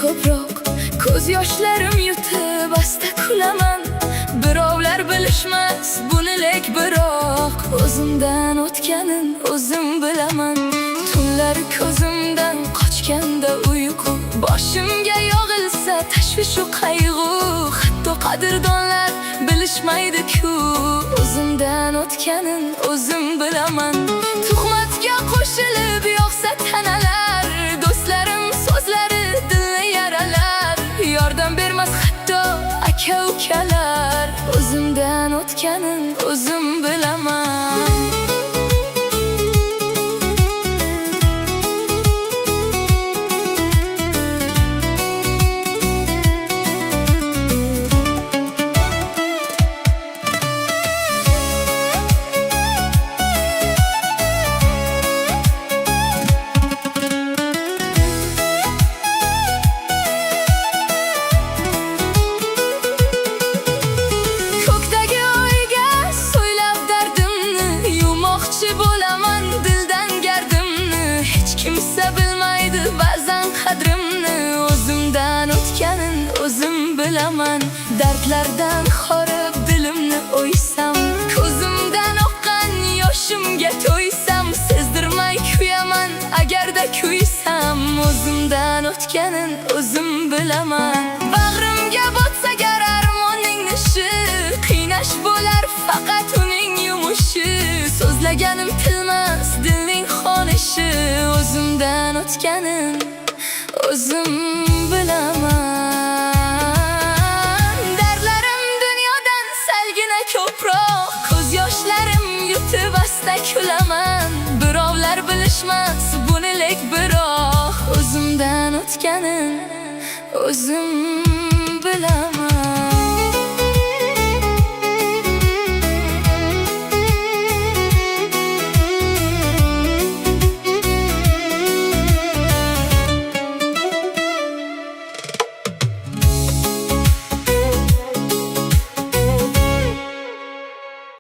ko'proq. Ko'z yoshlarim yutib asta kulaman. Birovlar bilishmas buni lek biroq o'zimdan o'tganin o'zim bilaman. Tunlar ko'zimdan qochganda uyqu, boshimga yog'ilsa tashvish-u qayg'u. Hatto qadrdonlar bilishmaydi-ku, o'zimdan o'tganin o'zim bilaman. Tuhmatga qo'shilib yoqsa tanalar, do'stlarim so'zlari dilni yaralar. Yordam bermas hatto aka-ukalar, o'zimdan o'tganin o'zim bilaman. Kimsa bilmaydi ba'zan qadrimni, o'zimdan o'tganin o'zim bilaman. Dardlardan xorib dilimni o'ysam, ko'zimdan oqqan yoshimga to'ysam, sezdirmay kuyaman agarda kuysam, o'zimdan o'tganin o'zim bilaman. Bag'rimga botsa gar armonning nishi, qiynash bo'lar faqat uning yumushi. So'zlaganim tilmas dilning xonishi, o'zimdan o'tganin o'zim bilaman. Dardlarim dunyodan salgina ko'proq, ko'z yoshlarim yutib asta kulaman. Birovlar bilishmas buni lek biroq o'zimdan o'tganin o'zim bilaman.